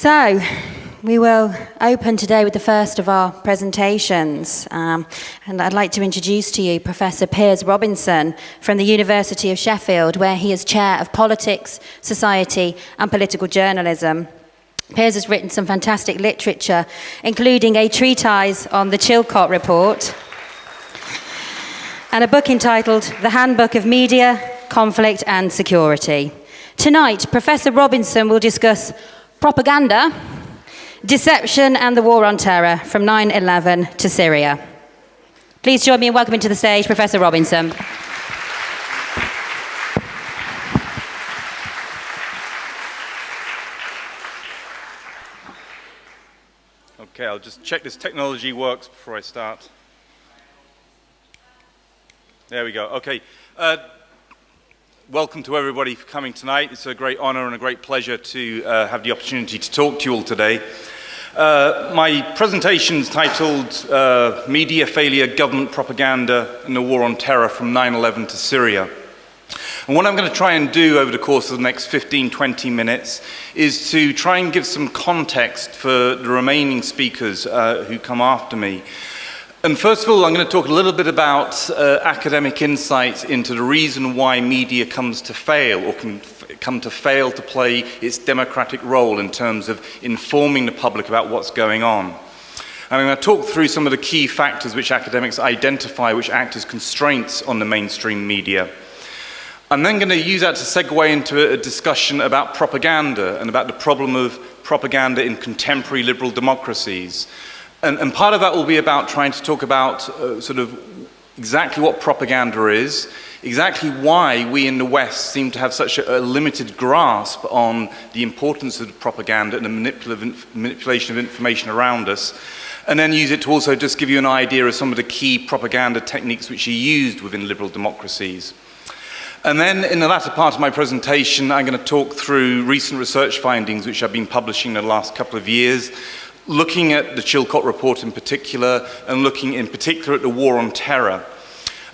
So, we will open today with the first of our presentations, and I'd like to introduce to you Professor Piers Robinson from the University of Sheffield, where he is Chair of Politics, Society and Political Journalism. Piers has written some fantastic literature, including a treatise on the Chilcot Report and a book entitled The Handbook of Media, Conflict and Security. Tonight, Professor Robinson will discuss propaganda, deception and the war on terror from 9/11 to Syria. Please join me in welcoming to the stage Professor Robinson. Okay, I'll just check this technology works before I start. There we go. Okay. Welcome to everybody for coming tonight. It's a great honor and a great pleasure to have the opportunity to talk to you all today. My presentation's titled Media Failure, Government Propaganda and the War on Terror from 9/11 to Syria. And what I'm going to try and do over the course of the next 15-20 minutes is to try and give some context for the remaining speakers who come after me. And first of all, I'm going to talk a little bit about academic insights into the reason why media comes to fail or can come to fail to play its democratic role in terms of informing the public about what's going on. I'm going to talk through some of the key factors which academics identify which act as constraints on the mainstream media. I'm then going to use that to segue into a discussion about propaganda and about the problem of propaganda in contemporary liberal democracies. And part of that will be about trying to talk about sort of exactly what propaganda is, exactly why we in the West seem to have such a limited grasp on the importance of propaganda and the manipulation of information around us, and then use it to also just give you an idea of some of the key propaganda techniques which are used within liberal democracies. And then in the latter part of my presentation, I'm going to talk through recent research findings which I've been publishing in the last couple of years, looking at the Chilcot Report in particular, and looking in particular at the war on terror.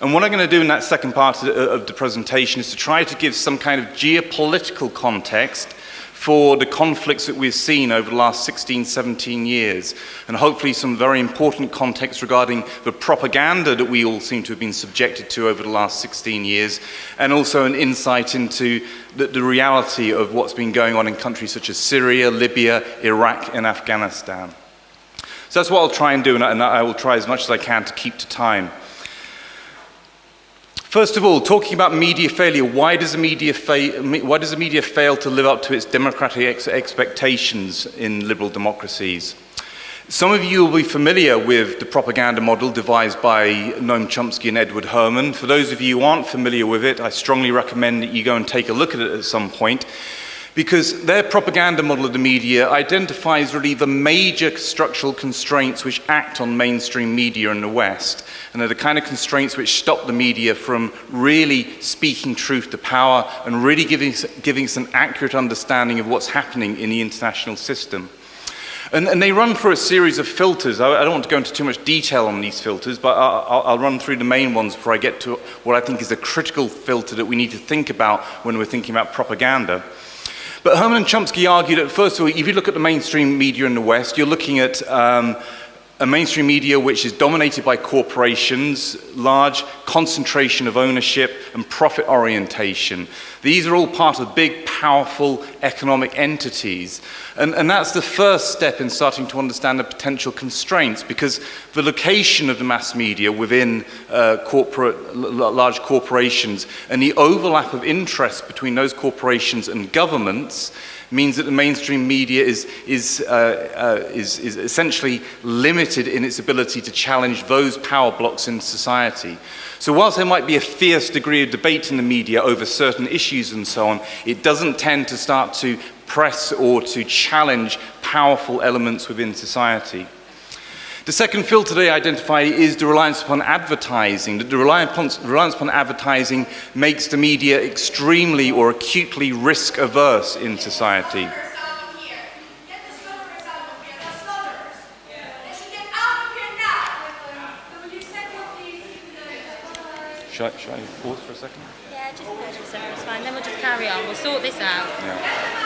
And what I'm going to do in that second part of the presentation is to try to give some kind of geopolitical context for the conflicts that we've seen over the last 16, 17 years, and hopefully some very important context regarding the propaganda that we all seem to have been subjected to over the last 16 years, and also an insight into the reality of what's been going on in countries such as Syria, Libya, Iraq, and Afghanistan. So that's what I'll try and do, and I will try as much as I can to keep to time. First of all, talking about media failure, why does the media fail to live up to its democratic expectations in liberal democracies? Some of you will be familiar with the propaganda model devised by Noam Chomsky and Edward Herman. For those of you who aren't familiar with it, I strongly recommend that you go and take a look at it at some point, because their propaganda model of the media identifies really the major structural constraints which act on mainstream media in the West. And they're the kind of constraints which stop the media from really speaking truth to power and really giving us an accurate understanding of what's happening in the international system. And they run through a series of filters. I don't want to go into too much detail on these filters, but I'll run through the main ones before I get to what I think is a critical filter that we need to think about when we're thinking about propaganda. But Herman and Chomsky argued that, first of all, if you look at the mainstream media in the West, you're looking at a mainstream media which is dominated by corporations, large concentration of ownership and profit orientation. These are all part of big, powerful economic entities. And that's the first step in starting to understand the potential constraints, because the location of the mass media within large corporations and the overlap of interests between those corporations and governments means that the mainstream media is essentially limited in its ability to challenge those power blocks in society. So whilst there might be a fierce degree of debate in the media over certain issues and so on, it doesn't tend to start to press or to challenge powerful elements within society. The second filter they identify is the reliance upon advertising. The reliance upon advertising makes the media extremely or acutely risk-averse in society. Should I pause for a second? Yeah, just pause for a second, it's fine. Then we'll just carry on. We'll sort this out. Yeah.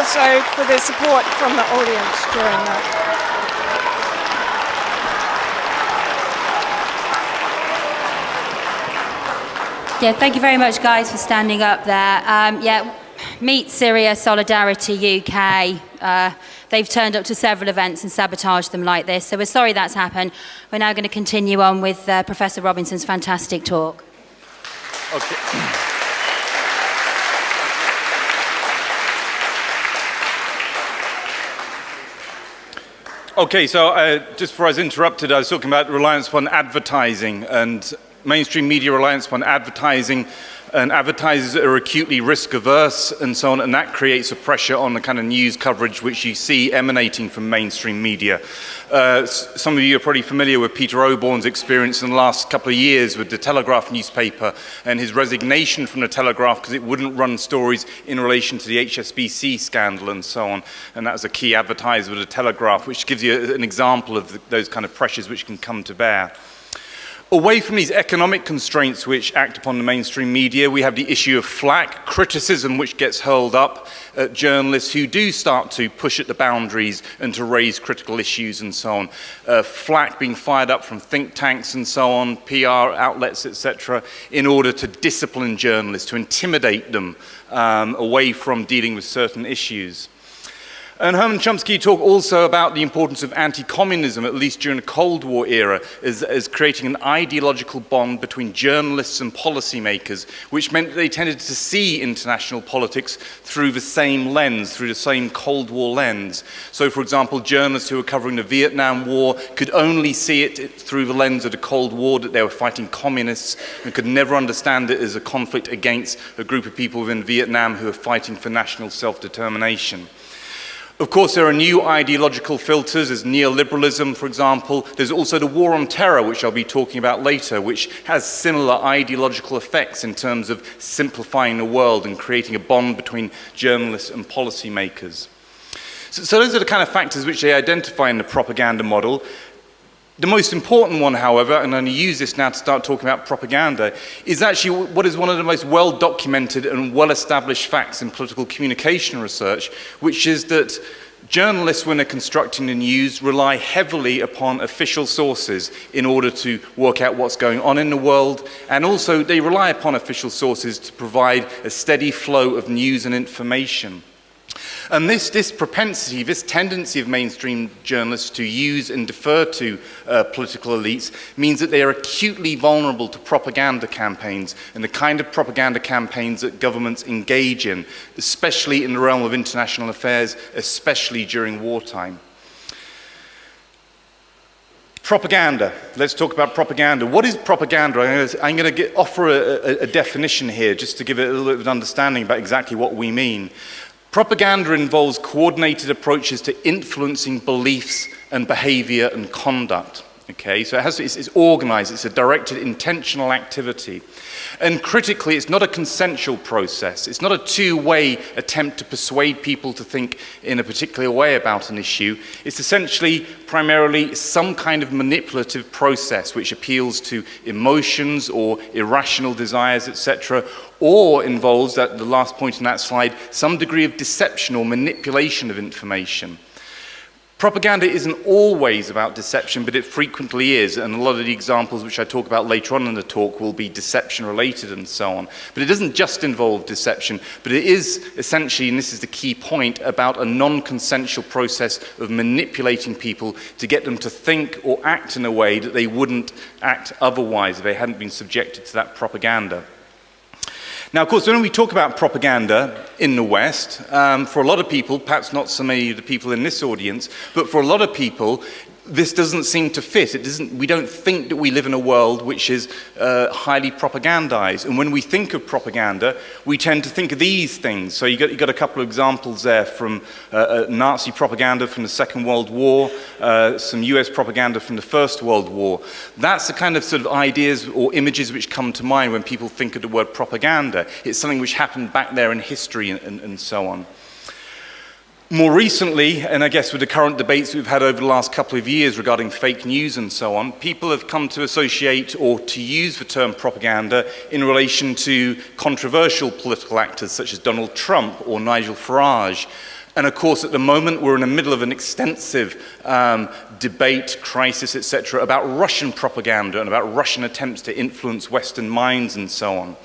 also for the support from the audience during that. Yeah, thank you very much, guys, for standing up there. Yeah, Meet Syria Solidarity UK. They've turned up to several events and sabotaged them like this, so we're sorry that's happened. We're now going to continue on with Professor Robinson's fantastic talk. Okay. Okay, so just before I was interrupted, I was talking about reliance upon advertising and mainstream media reliance upon advertising, and advertisers are acutely risk-averse and so on, and that creates a pressure on the kind of news coverage which you see emanating from mainstream media. Some of you are probably familiar with Peter Oborne's experience in the last couple of years with the Telegraph newspaper and his resignation from the Telegraph because it wouldn't run stories in relation to the HSBC scandal and so on, and that was a key advertiser with the Telegraph, which gives you an example of those kind of pressures which can come to bear. Away from these economic constraints which act upon the mainstream media, we have the issue of flack, criticism which gets hurled up at journalists who do start to push at the boundaries and to raise critical issues and so on. Flack being fired up from think tanks and so on, PR outlets, etc., in order to discipline journalists, to intimidate them away from dealing with certain issues. And Herman Chomsky talked also about the importance of anti-communism, at least during the Cold War era, as creating an ideological bond between journalists and policymakers, which meant that they tended to see international politics through the same lens, through the same Cold War lens. So, for example, journalists who were covering the Vietnam War could only see it through the lens of the Cold War, that they were fighting communists, and could never understand it as a conflict against a group of people within Vietnam who were fighting for national self-determination. Of course, there are new ideological filters, there's neoliberalism, for example. There's also the war on terror, which I'll be talking about later, which has similar ideological effects in terms of simplifying the world and creating a bond between journalists and policymakers. So those are the kind of factors which they identify in the propaganda model. The most important one, however, and I'm going to use this now to start talking about propaganda, is actually what is one of the most well-documented and well-established facts in political communication research, which is that journalists, when they're constructing the news, rely heavily upon official sources in order to work out what's going on in the world, and also they rely upon official sources to provide a steady flow of news and information. And this propensity, this tendency of mainstream journalists to use and defer to political elites means that they are acutely vulnerable to propaganda campaigns and the kind of propaganda campaigns that governments engage in, especially in the realm of international affairs, especially during wartime. Propaganda. Let's talk about propaganda. What is propaganda? I'm going to offer a definition here just to give it a little bit of an understanding about exactly what we mean. Propaganda involves coordinated approaches to influencing beliefs and behavior and conduct. Okay, so it's organized, it's a directed, intentional activity. And critically, it's not a consensual process. It's not a two-way attempt to persuade people to think in a particular way about an issue. It's essentially, primarily, some kind of manipulative process which appeals to emotions or irrational desires, etc., or involves, at the last point in that slide, some degree of deception or manipulation of information. Propaganda isn't always about deception, but it frequently is, and a lot of the examples which I talk about later on in the talk will be deception-related and so on. But it doesn't just involve deception, but it is essentially, and this is the key point, about a non-consensual process of manipulating people to get them to think or act in a way that they wouldn't act otherwise if they hadn't been subjected to that propaganda. Now, of course, when we talk about propaganda in the West, for a lot of people, perhaps not so many of the people in this audience, but for a lot of people, this doesn't seem to fit. We don't think that we live in a world which is highly propagandized. And when we think of propaganda, we tend to think of these things. So you got a couple of examples there from Nazi propaganda from the Second World War, some US propaganda from the First World War. That's the kind of sort of ideas or images which come to mind when people think of the word propaganda. It's something which happened back there in history and so on. More recently, and I guess with the current debates we've had over the last couple of years regarding fake news and so on, people have come to associate or to use the term propaganda in relation to controversial political actors such as Donald Trump or Nigel Farage. And of course, at the moment, we're in the middle of an extensive debate, crisis, etc., about Russian propaganda and about Russian attempts to influence Western minds and so on.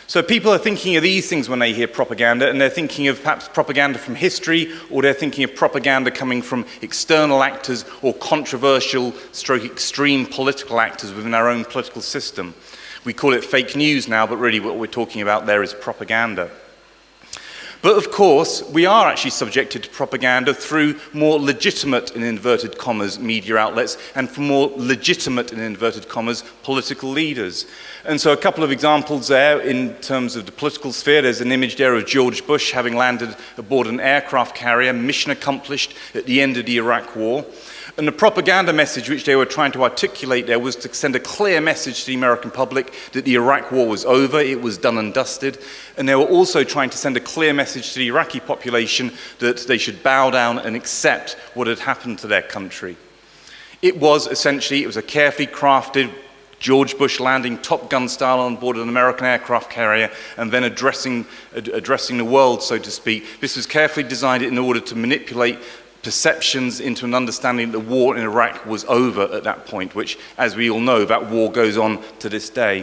So people are thinking of these things when they hear propaganda, and they're thinking of perhaps propaganda from history, or they're thinking of propaganda coming from external actors or controversial stroke extreme political actors within our own political system. We call it fake news now, but really what we're talking about there is propaganda. But of course, we are actually subjected to propaganda through more legitimate, in inverted commas, media outlets, and from more legitimate, in inverted commas, political leaders. And so a couple of examples there in terms of the political sphere. There's an image there of George Bush having landed aboard an aircraft carrier, mission accomplished at the end of the Iraq War. And the propaganda message which they were trying to articulate there was to send a clear message to the American public that the Iraq War was over, it was done and dusted. And they were also trying to send a clear message to the Iraqi population that they should bow down and accept what had happened to their country. It was a carefully crafted George Bush landing Top Gun style on board an American aircraft carrier and then addressing the world, so to speak. This was carefully designed in order to manipulate perceptions into an understanding that the war in Iraq was over at that point, which, as we all know, that war goes on to this day.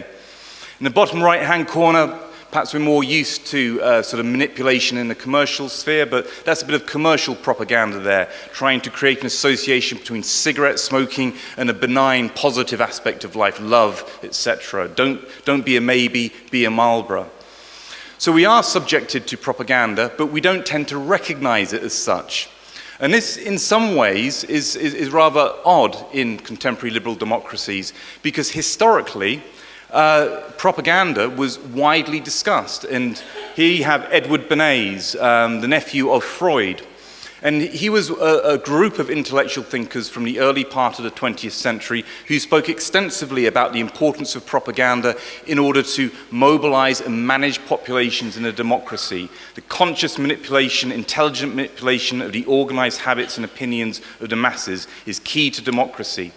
In the bottom right-hand corner, perhaps we're more used to sort of manipulation in the commercial sphere, but that's a bit of commercial propaganda there, trying to create an association between cigarette smoking and a benign, positive aspect of life, love, etc. Don't be a maybe, be a Marlboro. So we are subjected to propaganda, but we don't tend to recognize it as such. And this, in some ways, is rather odd in contemporary liberal democracies, because historically, propaganda was widely discussed. And here you have Edward Bernays, the nephew of Freud. And he was a group of intellectual thinkers from the early part of the 20th century who spoke extensively about the importance of propaganda in order to mobilize and manage populations in a democracy. The conscious manipulation, intelligent manipulation of the organized habits and opinions of the masses is key to democracy.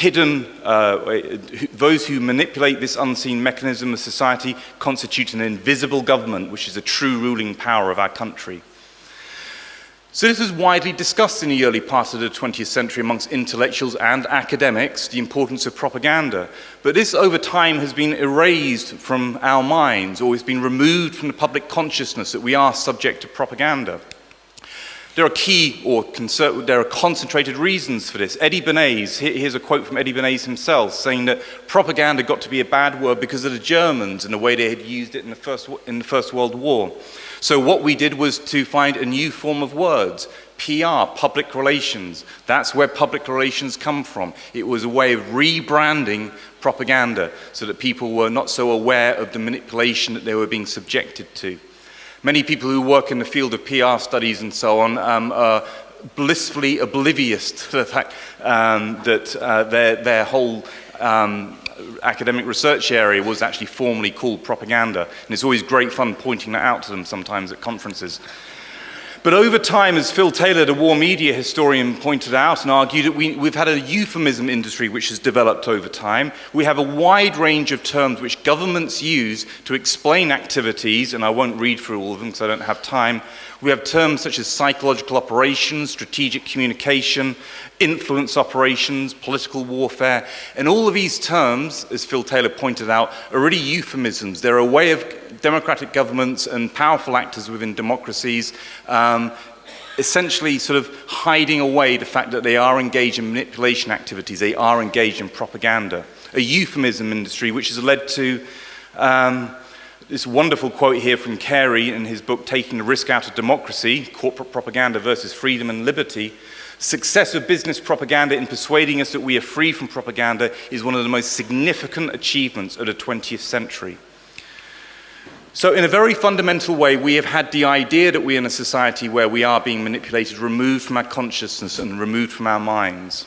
Those who manipulate this unseen mechanism of society constitute an invisible government, which is a true ruling power of our country. So this was widely discussed in the early part of the 20th century amongst intellectuals and academics, the importance of propaganda. But this over time has been erased from our minds, or has been removed from the public consciousness that we are subject to propaganda. There are concentrated reasons for this. Eddie Bernays, here's a quote from Eddie Bernays himself, saying that propaganda got to be a bad word because of the Germans and the way they had used it in the First World War. So what we did was to find a new form of words, PR, public relations. That's where public relations come from. It was a way of rebranding propaganda so that people were not so aware of the manipulation that they were being subjected to. Many people who work in the field of PR studies and so on are blissfully oblivious to the fact that their whole academic research area was actually formerly called propaganda. And it's always great fun pointing that out to them sometimes at conferences. But over time, as Phil Taylor, the war media historian, pointed out and argued, that we've had a euphemism industry which has developed over time. We have a wide range of terms which governments use to explain activities, and I won't read through all of them because I don't have time. We have terms such as psychological operations, strategic communication, influence operations, political warfare, and all of these terms, as Phil Taylor pointed out, are really euphemisms. They're a way of democratic governments and powerful actors within democracies essentially sort of hiding away the fact that they are engaged in manipulation activities, they are engaged in propaganda. A euphemism industry which has led to this wonderful quote here from Carey in his book Taking the Risk Out of Democracy, Corporate Propaganda versus Freedom and Liberty. Success of business propaganda in persuading us that we are free from propaganda is one of the most significant achievements of the 20th century. So in a very fundamental way, we have had the idea that we're in a society where we are being manipulated, removed from our consciousness and removed from our minds.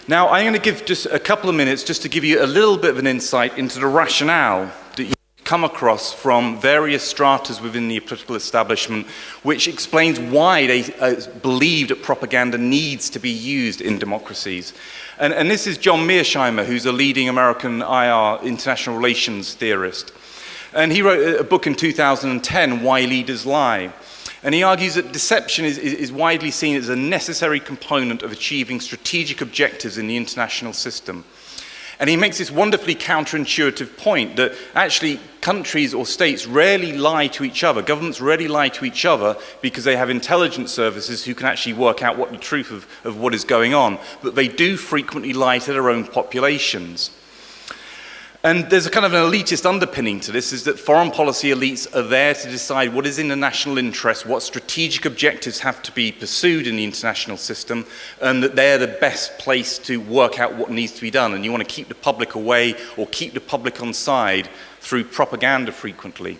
Now, I'm going to give just a couple of minutes just to give you a little bit of an insight into the rationale that you come across from various stratas within the political establishment, which explains why they believe that propaganda needs to be used in democracies. And this is John Mearsheimer, who's a leading American IR, international relations theorist. And he wrote a book in 2010, Why Leaders Lie. And he argues that deception is widely seen as a necessary component of achieving strategic objectives in the international system. And he makes this wonderfully counterintuitive point that actually countries or states rarely lie to each other. Governments rarely lie to each other because they have intelligence services who can actually work out what the truth of what is going on. But they do frequently lie to their own populations. And there's a kind of an elitist underpinning to this, is that foreign policy elites are there to decide what is in the national interest, what strategic objectives have to be pursued in the international system, and that they're the best place to work out what needs to be done. And you want to keep the public away or keep the public on side through propaganda frequently.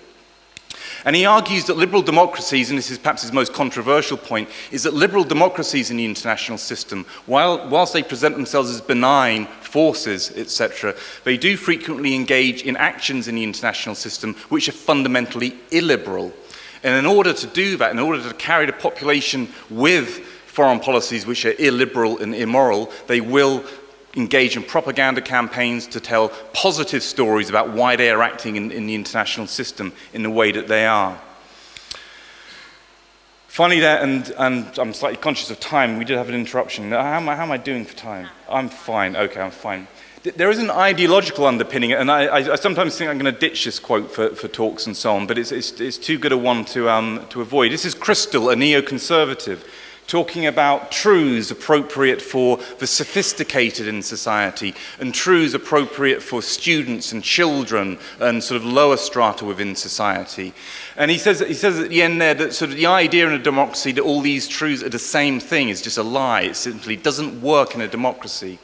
And he argues that liberal democracies, and this is perhaps his most controversial point, is that liberal democracies in the international system, whilst they present themselves as benign forces, etc., they do frequently engage in actions in the international system which are fundamentally illiberal. And in order to do that, in order to carry the population with foreign policies which are illiberal and immoral, they will engage in propaganda campaigns to tell positive stories about why they are acting in the international system in the way that they are. Finally there, and I'm slightly conscious of time, we did have an interruption. How am I doing for time? I'm fine, okay, I'm fine. There is an ideological underpinning, and I sometimes think I'm going to ditch this quote for talks and so on, but it's too good a one to avoid. This is Crystal, a neoconservative, talking about truths appropriate for the sophisticated in society and truths appropriate for students and children and sort of lower strata within society. And he says at the end there that sort of the idea in a democracy that all these truths are the same thing is just a lie. It simply doesn't work in a democracy.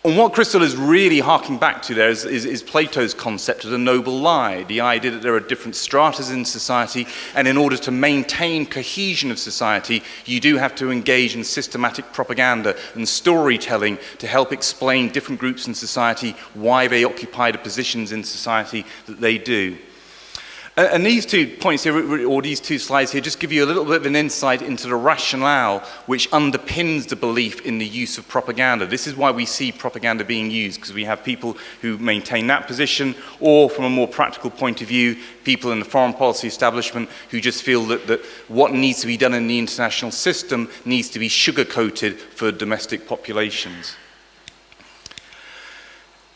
And what Crystal is really harking back to there is Plato's concept of the noble lie, the idea that there are different stratas in society, and in order to maintain cohesion of society, you do have to engage in systematic propaganda and storytelling to help explain different groups in society why they occupy the positions in society that they do. And these 2 points here, or these 2 slides here, just give you a little bit of an insight into the rationale which underpins the belief in the use of propaganda. This is why we see propaganda being used, because we have people who maintain that position, or from a more practical point of view, people in the foreign policy establishment who just feel that what needs to be done in the international system needs to be sugar-coated for domestic populations.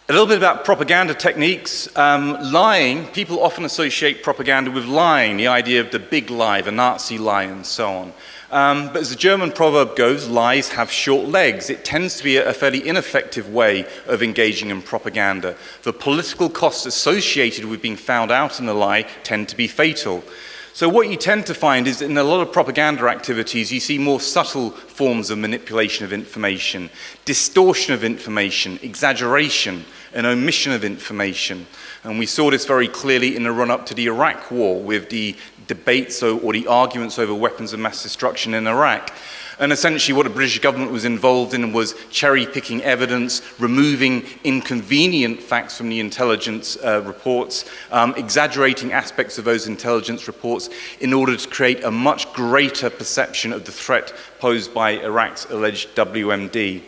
A little bit about propaganda techniques. Lying, people often associate propaganda with lying, the idea of the big lie, the Nazi lie, and so on. But as the German proverb goes, lies have short legs. It tends to be a fairly ineffective way of engaging in propaganda. The political costs associated with being found out in a lie tend to be fatal. So what you tend to find is in a lot of propaganda activities, you see more subtle forms of manipulation of information, distortion of information, exaggeration, and omission of information. And we saw this very clearly in the run-up to the Iraq War with the debates or the arguments over weapons of mass destruction in Iraq. And essentially what the British government was involved in was cherry-picking evidence, removing inconvenient facts from the intelligence reports, exaggerating aspects of those intelligence reports in order to create a much greater perception of the threat posed by Iraq's alleged WMD.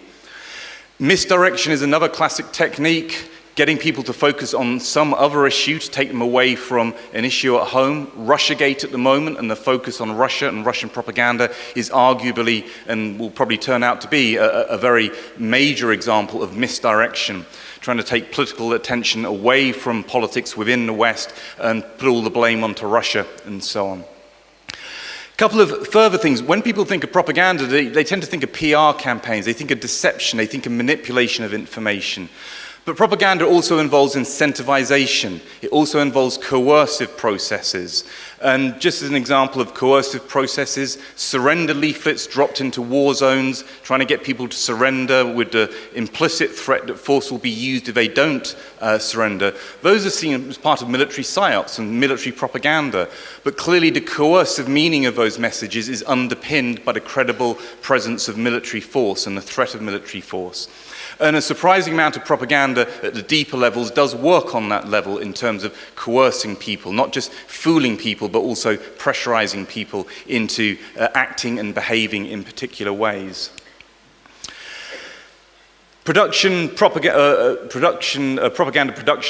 Misdirection is another classic technique. Getting people to focus on some other issue to take them away from an issue at home. Russiagate at the moment, and the focus on Russia and Russian propaganda is arguably, and will probably turn out to be, a very major example of misdirection, trying to take political attention away from politics within the West and put all the blame onto Russia and so on. A couple of further things. When people think of propaganda, they tend to think of PR campaigns, they think of deception, they think of manipulation of information. But propaganda also involves incentivization. It also involves coercive processes. And just as an example of coercive processes, surrender leaflets dropped into war zones, trying to get people to surrender with the implicit threat that force will be used if they don't surrender. Those are seen as part of military psyops and military propaganda. But clearly the coercive meaning of those messages is underpinned by the credible presence of military force and the threat of military force. And a surprising amount of propaganda at the deeper levels does work on that level in terms of coercing people, not just fooling people, but also pressurizing people into acting and behaving in particular ways. Propaganda production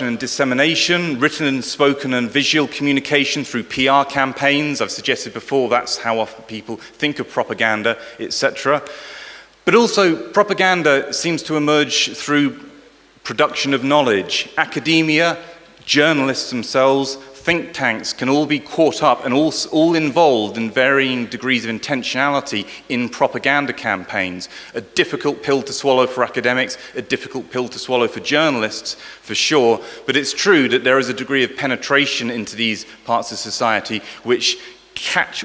and dissemination, written and spoken and visual communication through PR campaigns. I've suggested before that's how often people think of propaganda, etc. But also propaganda seems to emerge through production of knowledge. Academia, journalists themselves, think tanks can all be caught up and all involved in varying degrees of intentionality in propaganda campaigns. A difficult pill to swallow for academics, a difficult pill to swallow for journalists, for sure, but it's true that there is a degree of penetration into these parts of society which catch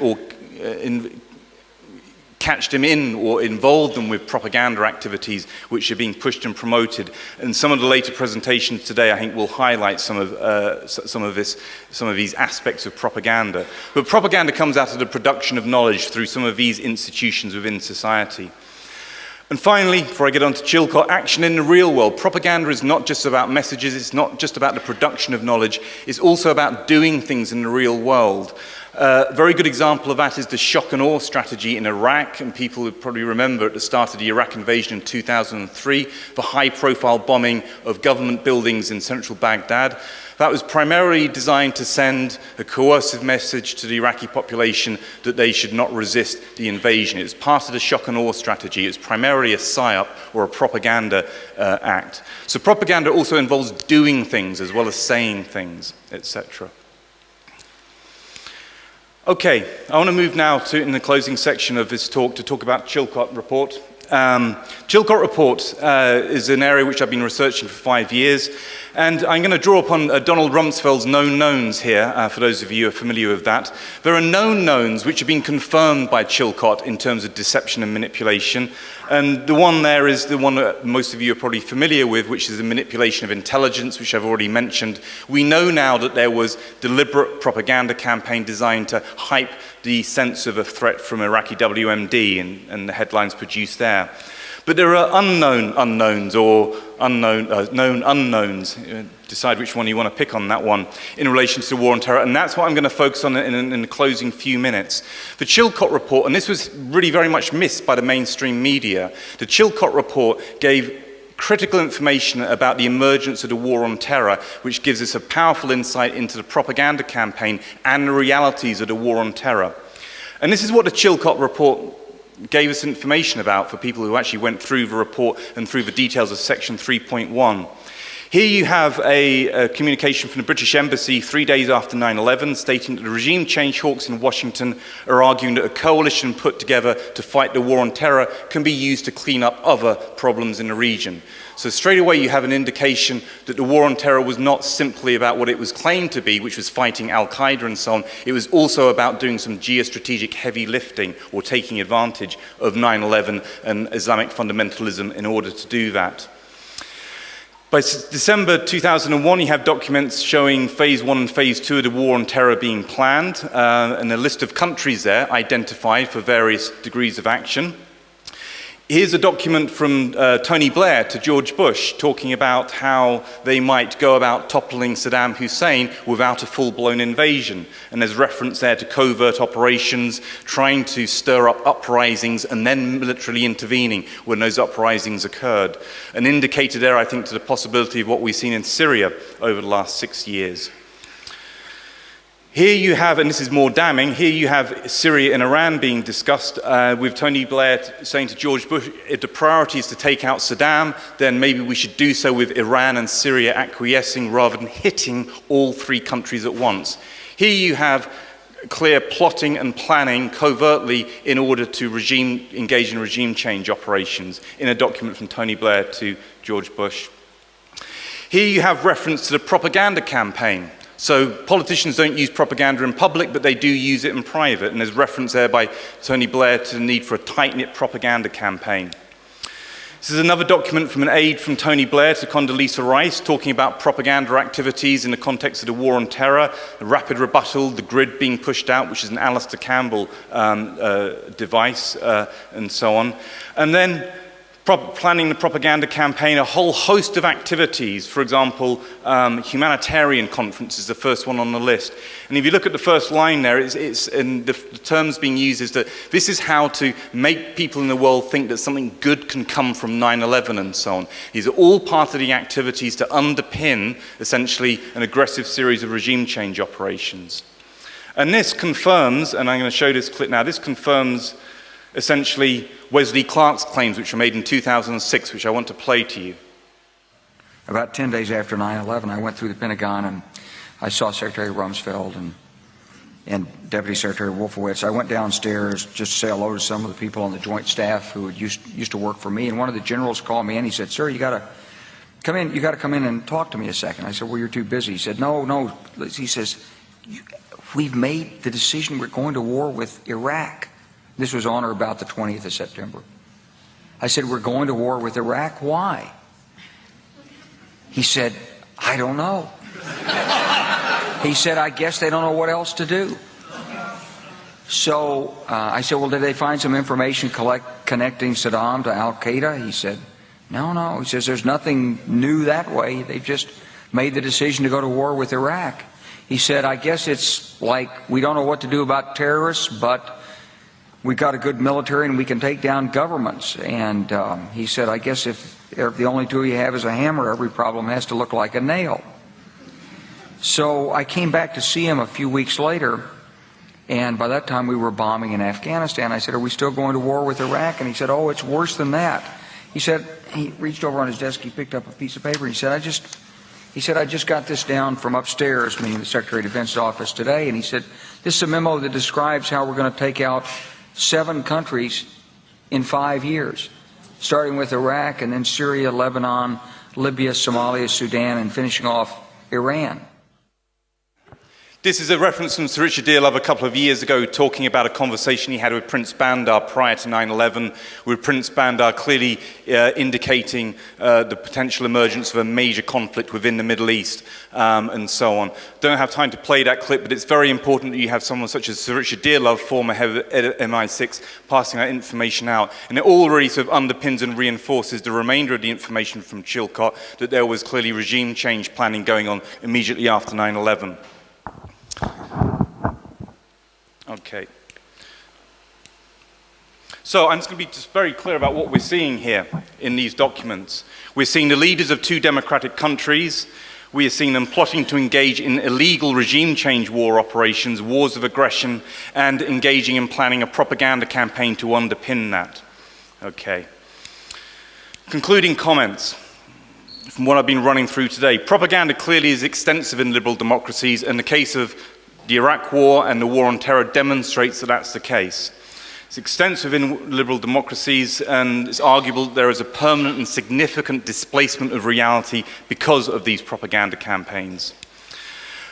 them in or involve them with propaganda activities which are being pushed and promoted. And some of the later presentations today, I think, will highlight some of these aspects of propaganda. But propaganda comes out of the production of knowledge through some of these institutions within society. And finally, before I get on to Chilcot, action in the real world. Propaganda is not just about messages, it's not just about the production of knowledge, it's also about doing things in the real world. A very good example of that is the shock and awe strategy in Iraq, and people would probably remember at the start of the Iraq invasion in 2003, the high-profile bombing of government buildings in central Baghdad. That was primarily designed to send a coercive message to the Iraqi population that they should not resist the invasion. It was part of the shock and awe strategy. It was primarily a psyop or a propaganda act. So propaganda also involves doing things as well as saying things, etc. Okay, I want to move now to, in the closing section of this talk, to talk about Chilcot Report. Chilcot Report is an area which I've been researching for 5 years, and I'm going to draw upon Donald Rumsfeld's known knowns here, for those of you who are familiar with that. There are known knowns which have been confirmed by Chilcot in terms of deception and manipulation, and the one there is the one that most of you are probably familiar with, which is the manipulation of intelligence, which I've already mentioned. We know now that there was deliberate propaganda campaign designed to hype the sense of a threat from Iraqi WMD and the headlines produced there. But there are unknown unknowns or known unknowns. Decide which one you want to pick on that one in relation to the war on terror, and that's what I'm going to focus on in the closing few minutes. The Chilcot Report, and this was really very much missed by the mainstream media, the Chilcot Report gave critical information about the emergence of the war on terror, which gives us a powerful insight into the propaganda campaign and the realities of the war on terror. And this is what the Chilcot Report gave us information about for people who actually went through the report and through the details of section 3.1. Here you have a communication from the British Embassy 3 days after 9/11 stating that the regime change hawks in Washington are arguing that a coalition put together to fight the war on terror can be used to clean up other problems in the region. So straight away you have an indication that the war on terror was not simply about what it was claimed to be, which was fighting Al-Qaeda and so on. It was also about doing some geostrategic heavy lifting or taking advantage of 9/11 and Islamic fundamentalism in order to do that. By December 2001, you have documents showing phase 1 and phase 2 of the war on terror being planned, and a list of countries there identified for various degrees of action. Here's a document from Tony Blair to George Bush talking about how they might go about toppling Saddam Hussein without a full-blown invasion. And there's reference there to covert operations, trying to stir up uprisings and then militarily intervening when those uprisings occurred. An indicator there, I think, to the possibility of what we've seen in Syria over the last 6 years. Here you have, and this is more damning, here you have Syria and Iran being discussed with Tony Blair saying to George Bush, if the priority is to take out Saddam, then maybe we should do so with Iran and Syria acquiescing rather than hitting all three countries at once. Here you have clear plotting and planning covertly in order to engage in regime change operations in a document from Tony Blair to George Bush. Here you have reference to the propaganda campaign. So politicians don't use propaganda in public, but they do use it in private. And there's reference there by Tony Blair to the need for a tight-knit propaganda campaign. This is another document from an aide from Tony Blair to Condoleezza Rice talking about propaganda activities in the context of the war on terror, the rapid rebuttal, the grid being pushed out, which is an Alistair Campbell device, and so on. And then planning the propaganda campaign, a whole host of activities. For example, humanitarian conferences, the first one on the list. And if you look at the first line there, and the terms being used is that this is how to make people in the world think that something good can come from 9/11 and so on. These are all part of the activities to underpin, essentially, an aggressive series of regime change operations. And this confirms, and I'm going to show this clip now, this confirms essentially Wesley Clark's claims, which were made in 2006, which I want to play to you. About 10 days after 9/11, I went through the Pentagon and I saw Secretary Rumsfeld and Deputy Secretary Wolfowitz. I went downstairs just to say hello to some of the people on the Joint Staff who used to work for me, and one of the generals called me and he said, "Sir, you got to come in. You got to come in and talk to me a second." I said, "Well, you're too busy." He said, "No." He says, "We've made the decision. We're going to war with Iraq." This was on or about the 20th of September. I said, "We're going to war with Iraq. Why?" He said, "I don't know." He said, "I guess they don't know what else to do." So I said, "Well, did they find some information connecting Saddam to Al-Qaeda?" He said, No. He says, "There's nothing new that way. They've just made the decision to go to war with Iraq." He said, "I guess it's like we don't know what to do about terrorists, but we've got a good military and we can take down governments." And he said, "I guess if the only tool you have is a hammer, every problem has to look like a nail." So I came back to see him a few weeks later, and by that time we were bombing in Afghanistan. I said, "Are we still going to war with Iraq?" And he said, "Oh, it's worse than that." He said, he reached over on his desk, he picked up a piece of paper, and he said, I just got this down from upstairs," meaning the Secretary of Defense's office today, and he said, "This is a memo that describes how we're going to take out 7 countries in 5 years, starting with Iraq and then Syria, Lebanon, Libya, Somalia, Sudan, and finishing off Iran." This is a reference from Sir Richard Dearlove a couple of years ago talking about a conversation he had with Prince Bandar prior to 9/11, with Prince Bandar clearly indicating the potential emergence of a major conflict within the Middle East and so on. Don't have time to play that clip, but it's very important that you have someone such as Sir Richard Dearlove, former head of MI6, passing that information out. And it already sort of underpins and reinforces the remainder of the information from Chilcot that there was clearly regime change planning going on immediately after 9/11. Okay. So I'm just going to be just very clear about what we're seeing here in these documents. We're seeing the leaders of 2 democratic countries. We are seeing them plotting to engage in illegal regime change war operations, wars of aggression, and engaging in planning a propaganda campaign to underpin that. Okay. Concluding comments from what I've been running through today. Propaganda clearly is extensive in liberal democracies, and the case of the Iraq War and the War on Terror demonstrates that that's the case. It's extensive in liberal democracies, and it's arguable that there is a permanent and significant displacement of reality because of these propaganda campaigns.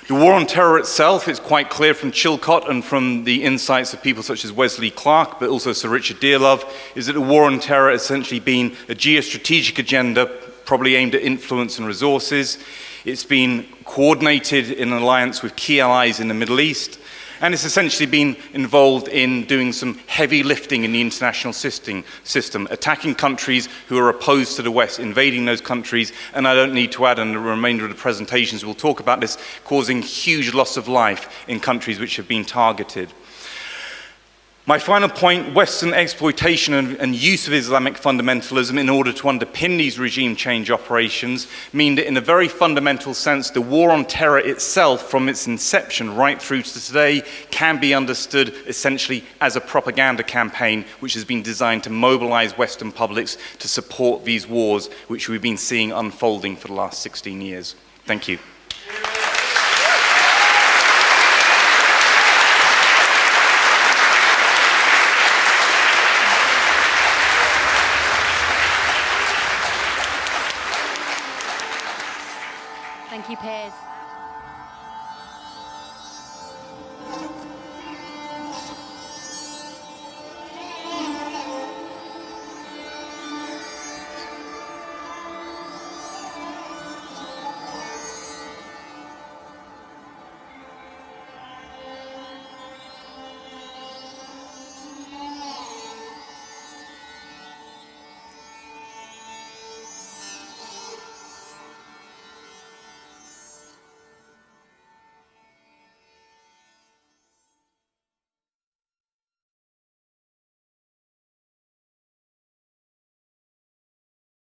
The war on terror itself is quite clear from Chilcot and from the insights of people such as Wesley Clark, but also Sir Richard Dearlove, is that the war on terror has essentially been a geostrategic agenda, probably aimed at influence and resources. It's been coordinated in an alliance with key allies in the Middle East, and it's essentially been involved in doing some heavy lifting in the international system, attacking countries who are opposed to the West, invading those countries, and I don't need to add, in the remainder of the presentations we'll talk about this, causing huge loss of life in countries which have been targeted. My final point, Western exploitation and use of Islamic fundamentalism in order to underpin these regime change operations mean that in a very fundamental sense, the war on terror itself, from its inception right through to today, can be understood essentially as a propaganda campaign which has been designed to mobilize Western publics to support these wars which we've been seeing unfolding for the last 16 years. Thank you. Thank you, Piers.